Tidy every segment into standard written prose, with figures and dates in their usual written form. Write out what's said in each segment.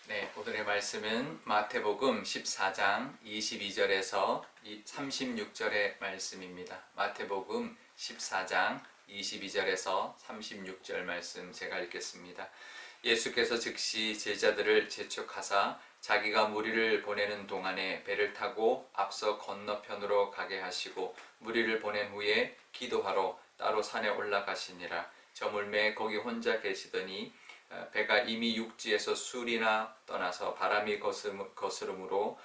네, 오늘의 말씀은 마태복음 14장 22절에서 36절의 말씀입니다. 마태복음 14장 22절에서 36절 말씀 제가 읽겠습니다. 예수께서 즉시 제자들을 재촉하사 자기가 무리를 보내는 동안에 배를 타고 앞서 건너편으로 가게 하시고 무리를 보낸 후에 기도하러 따로 산에 올라가시니라. 저물매 거기 혼자 계시더니 배가 이미 육지에서 술이나 떠나서 바람이 거스름으로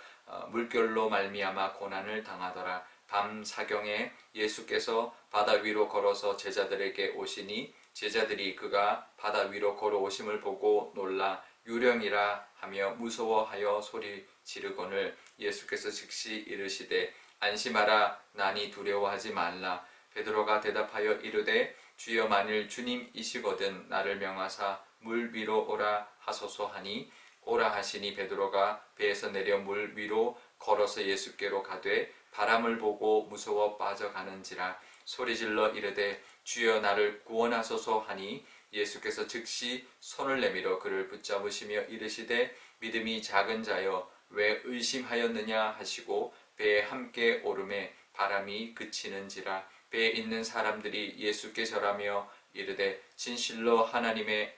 물결로 말미암아 고난을 당하더라. 밤 사경에 예수께서 바다 위로 걸어서 제자들에게 오시니 제자들이 그가 바다 위로 걸어오심을 보고 놀라 유령이라 하며 무서워하여 소리 지르거늘 예수께서 즉시 이르시되 안심하라 나니 두려워하지 말라. 베드로가 대답하여 이르되 주여 만일 주님이시거든 나를 명하사 물 위로 오라 하소서 하니 오라 하시니 베드로가 배에서 내려 물 위로 걸어서 예수께로 가되 바람을 보고 무서워 빠져가는지라 소리질러 이르되 주여 나를 구원하소서 하니 예수께서 즉시 손을 내밀어 그를 붙잡으시며 이르시되 믿음이 작은 자여 왜 의심하였느냐 하시고 배에 함께 오르매 바람이 그치는지라 배에 있는 사람들이 예수께 절하며 이르되 진실로 하나님의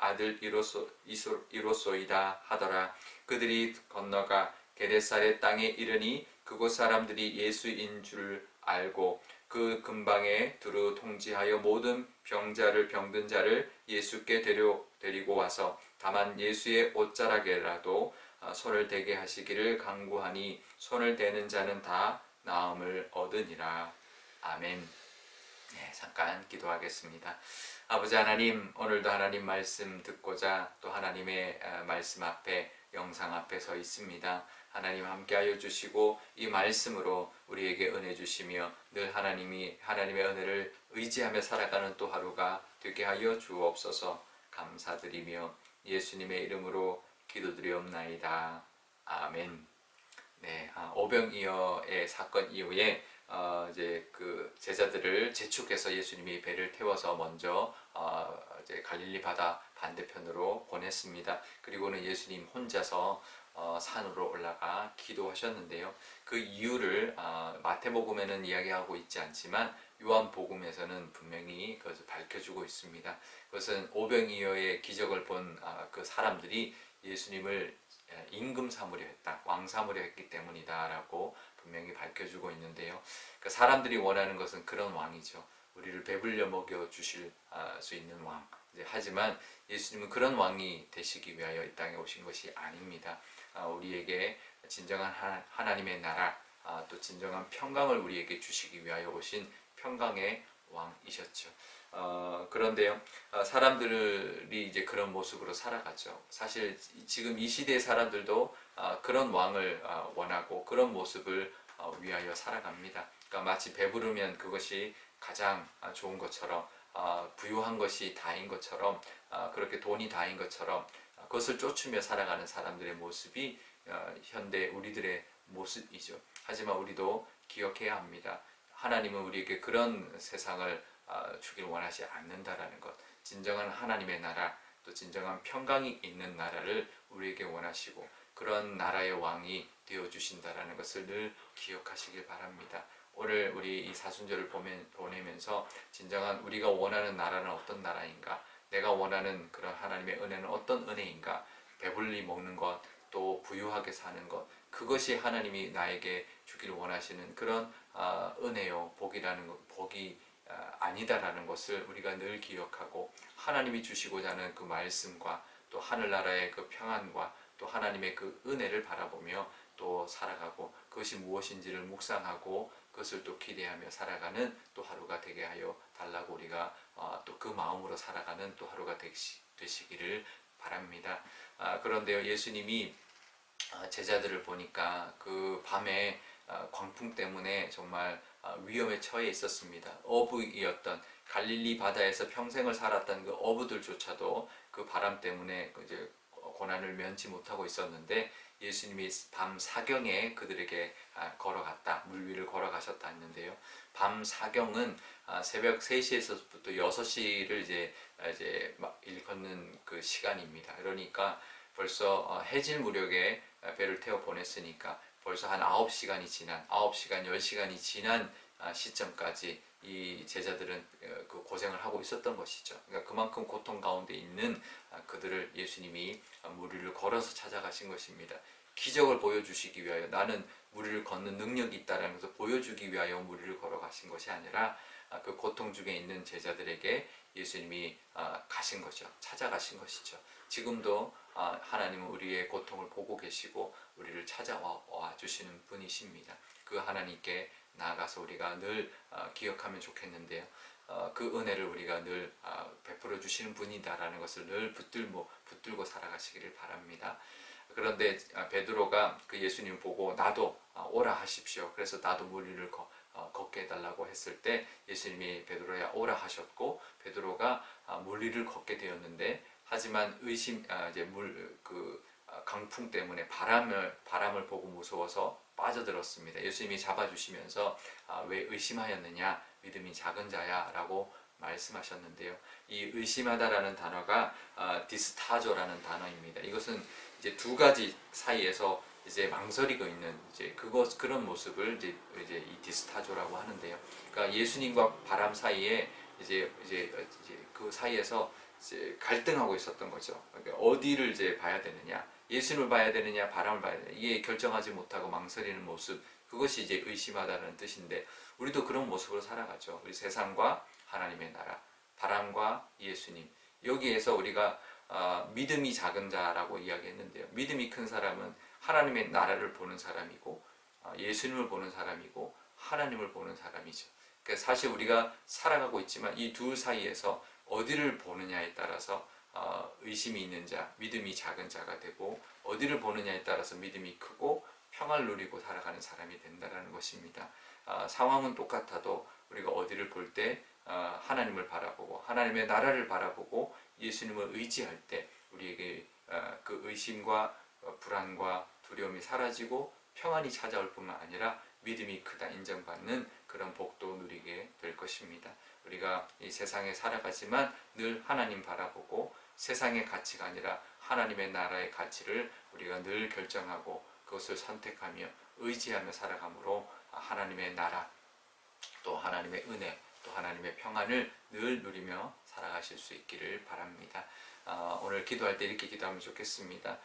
아들이로소이다 하더라. 그들이 건너가 게네사렛 땅에 이르니 그곳 사람들이 예수인 줄 알고 그 근방에 두루 통지하여 모든 병든 자를 예수께 데리고 와서 다만 예수의 옷자락에라도 손을 대게 하시기를 간구하니 손을 대는 자는 다 나음을 얻으니라. 아멘. 네, 잠깐 기도하겠습니다. 아버지 하나님, 오늘도 하나님 말씀 듣고자 또 하나님의 말씀 앞에 영상 앞에 서 있습니다. 하나님 함께하여 주시고 이 말씀으로 우리에게 은혜 주시며 늘 하나님의 은혜를 의지하며 살아가는 또 하루가 되게 하여 주옵소서. 감사드리며 예수님의 이름으로 기도드리옵나이다. 아멘. 네, 오병이어의 사건 이후에 이제 그 제자들을 재촉해서 예수님이 배를 태워서 먼저 이제 갈릴리 바다 반대편으로 보냈습니다. 그리고는 예수님 혼자서 산으로 올라가 기도하셨는데요. 그 이유를 마태복음에는 이야기하고 있지 않지만 요한복음에서는 분명히 그것을 밝혀주고 있습니다. 그것은 오병이어의 기적을 본 그 사람들이 예수님을 임금 삼으려 했다, 왕 삼으려 했기 때문이다 라고 분명히 밝혀주고 있는데요. 그러니까 사람들이 원하는 것은 그런 왕이죠. 우리를 배불려 먹여 주실 수 있는 왕. 하지만 예수님은 그런 왕이 되시기 위하여 이 땅에 오신 것이 아닙니다. 우리에게 진정한 하나님의 나라, 또 진정한 평강을 우리에게 주시기 위하여 오신 평강의 왕이셨죠. 그런데요, 사람들이 이제 그런 모습으로 살아가죠. 사실 지금 이 시대의 사람들도 그런 왕을 원하고 그런 모습을 위하여 살아갑니다. 그러니까 마치 배부르면 그것이 가장 좋은 것처럼, 부유한 것이 다인 것처럼, 그렇게 돈이 다인 것처럼 그것을 쫓으며 살아가는 사람들의 모습이 현대 우리들의 모습이죠. 하지만 우리도 기억해야 합니다. 하나님은 우리에게 그런 세상을 주길 원하지 않는다라는 것, 진정한 하나님의 나라, 또 진정한 평강이 있는 나라를 우리에게 원하시고 그런 나라의 왕이 되어주신다라는 것을 늘 기억하시길 바랍니다. 오늘 우리 이 사순절을 보내면서 진정한 우리가 원하는 나라는 어떤 나라인가, 내가 원하는 그런 하나님의 은혜는 어떤 은혜인가, 배불리 먹는 것, 또 부유하게 사는 것, 그것이 하나님이 나에게 주길 원하시는 그런 은혜요, 복이 아니다라는 것을 우리가 늘 기억하고 하나님이 주시고자 하는 그 말씀과 또 하늘나라의 그 평안과 또 하나님의 그 은혜를 바라보며 또 살아가고 그것이 무엇인지를 묵상하고 그것을 또 기대하며 살아가는 또 하루가 되게 하여 달라고 우리가 또 그 마음으로 살아가는 또 하루가 되시기를 바랍니다. 그런데요, 예수님이 제자들을 보니까 그 밤에 광풍 때문에 정말 위험에 처해 있었습니다. 어부이었던 갈릴리 바다에서 평생을 살았던 그 어부들조차도 그 바람 때문에 이제 고난을 면치 못하고 있었는데 예수님이 밤 사경에 그들에게 걸어갔다, 물 위를 걸어가셨다 했는데요. 밤 사경은 새벽 3시에서부터 6시를 이제 일컫는 그 시간입니다. 그러니까 벌써 해질 무렵에 배를 태워 보냈으니까 벌써 한 9시간이 지난 9시간 10시간이 지난 시점까지 이 제자들은 그 고생을 하고 있었던 것이죠. 그러니까 그만큼 고통 가운데 있는 그들을 예수님이 물 위를 걸어서 찾아가신 것입니다. 기적을 보여주시기 위하여, 나는 물 위를 걷는 능력이 있다는 것을 보여주기 위하여 물 위를 걸어가신 것이 아니라 그 고통 중에 있는 제자들에게 예수님이 가신 거죠. 찾아가신 것이죠. 지금도 하나님은 우리의 고통을 보고 계시고 우리를 찾아와 주시는 분이십니다. 그 하나님께 나아가서 우리가 늘 기억하면 좋겠는데요. 그 은혜를 우리가 늘 베풀어 주시는 분이다라는 것을 늘 붙들고 살아가시기를 바랍니다. 그런데 베드로가 그 예수님 보고 나도 오라 하십시오. 그래서 나도 물 위를 걷게 해달라고 했을 때 예수님이 베드로야 오라 하셨고, 베드로가 물 위를 걷게 되었는데, 하지만 이제 강풍 때문에 바람을 보고 무서워서 빠져들었습니다. 예수님이 잡아주시면서 왜 의심하였느냐, 믿음이 작은 자야 라고 말씀하셨는데요. 이 의심하다라는 단어가 디스타조라는 단어입니다. 이것은 이제 두 가지 사이에서 이제 망설이고 있는 그런 모습을 이제 이 디스타조라고 하는데요. 그러니까 예수님과 바람 사이에 이제 그 사이에서 이제 갈등하고 있었던 거죠. 그러니까 어디를 이제 봐야 되느냐, 예수님을 봐야 되느냐, 바람을 봐야 되느냐, 이게 결정하지 못하고 망설이는 모습, 그것이 이제 의심하다는 뜻인데, 우리도 그런 모습으로 살아가죠. 우리 세상과 하나님의 나라, 바람과 예수님, 여기에서 우리가 믿음이 작은 자라고 이야기했는데요. 믿음이 큰 사람은 하나님의 나라를 보는 사람이고, 예수님을 보는 사람이고, 하나님을 보는 사람이죠. 그러니까 사실 우리가 살아가고 있지만 이 둘 사이에서 어디를 보느냐에 따라서 의심이 있는 자, 믿음이 작은 자가 되고, 어디를 보느냐에 따라서 믿음이 크고 평안을 누리고 살아가는 사람이 된다는 것입니다. 상황은 똑같아도 우리가 어디를 볼 때 하나님을 바라보고 하나님의 나라를 바라보고 예수님을 의지할 때 우리에게 그 의심과 불안과 두려움이 사라지고 평안이 찾아올 뿐만 아니라 믿음이 크다 인정받는 그런 복도 누리게 될 것입니다. 우리가 이 세상에 살아가지만 늘 하나님 바라보고 세상의 가치가 아니라 하나님의 나라의 가치를 우리가 늘 결정하고 그것을 선택하며 의지하며 살아감으로 하나님의 나라, 또 하나님의 은혜, 또 하나님의 평안을 늘 누리며 살아가실 수 있기를 바랍니다. 오늘 기도할 때 이렇게 기도하면 좋겠습니다.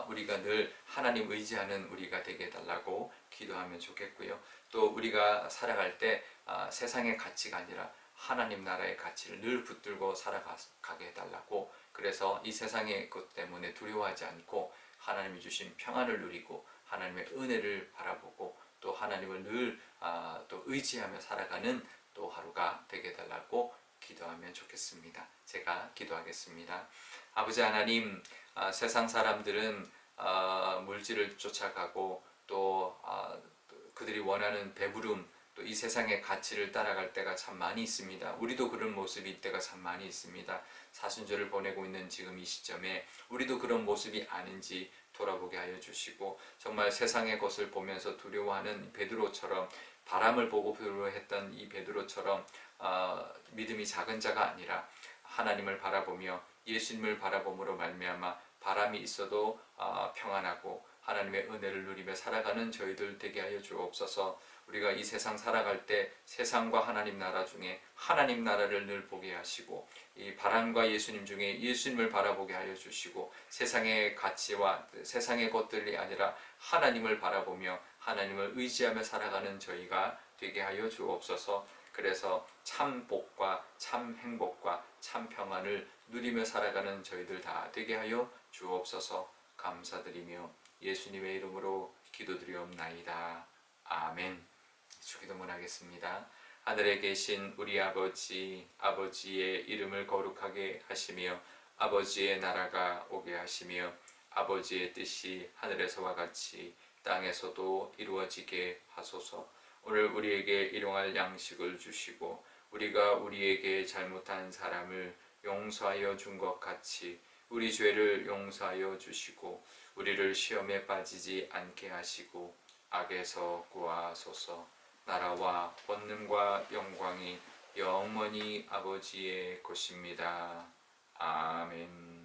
우리가 늘 하나님 의지하는 우리가 되게 해달라고 기도하면 좋겠고요. 또 우리가 살아갈 때 세상의 가치가 아니라 하나님 나라의 가치를 늘 붙들고 살아가게 해달라고, 그래서 이 세상의 것 때문에 두려워하지 않고 하나님이 주신 평안을 누리고 하나님의 은혜를 바라보고 또 하나님을 늘 또 의지하며 살아가는 또 하루가 되게 해달라고 기도하면 좋겠습니다. 제가 기도하겠습니다. 아버지 하나님, 세상 사람들은 물질을 쫓아가고 또 그들이 원하는 배부름, 또 이 세상의 가치를 따라갈 때가 참 많이 있습니다. 우리도 그런 모습이 때가 참 많이 있습니다. 사순절을 보내고 있는 지금 이 시점에 우리도 그런 모습이 아닌지 돌아보게 하여 주시고, 정말 세상의 것을 보면서 두려워하는 베드로처럼, 바람을 보고 두려워했던 이 베드로처럼 믿음이 작은 자가 아니라 하나님을 바라보며 예수님을 바라봄으로 말미암아 바람이 있어도 평안하고 하나님의 은혜를 누리며 살아가는 저희들 되게 하여 주옵소서. 우리가 이 세상 살아갈 때 세상과 하나님 나라 중에 하나님 나라를 늘 보게 하시고, 이 바람과 예수님 중에 예수님을 바라보게 하여 주시고, 세상의 가치와 세상의 것들이 아니라 하나님을 바라보며 하나님을 의지하며 살아가는 저희가 되게 하여 주옵소서. 그래서 참 복과 참 행복과 참 평안을 누리며 살아가는 저희들 다 되게 하여 주옵소서. 감사드리며 예수님의 이름으로 기도드리옵나이다. 아멘. 주기도문 하겠습니다. 하늘에 계신 우리 아버지, 아버지의 이름을 거룩하게 하시며 아버지의 나라가 오게 하시며 아버지의 뜻이 하늘에서와 같이 땅에서도 이루어지게 하소서. 오늘 우리에게 일용할 양식을 주시고 우리가 우리에게 잘못한 사람을 용서하여 준 것 같이 우리 죄를 용서하여 주시고 우리를 시험에 빠지지 않게 하시고 악에서 구하소서. 나라와 권능과 영광이 영원히 아버지의 것입니다. 아멘.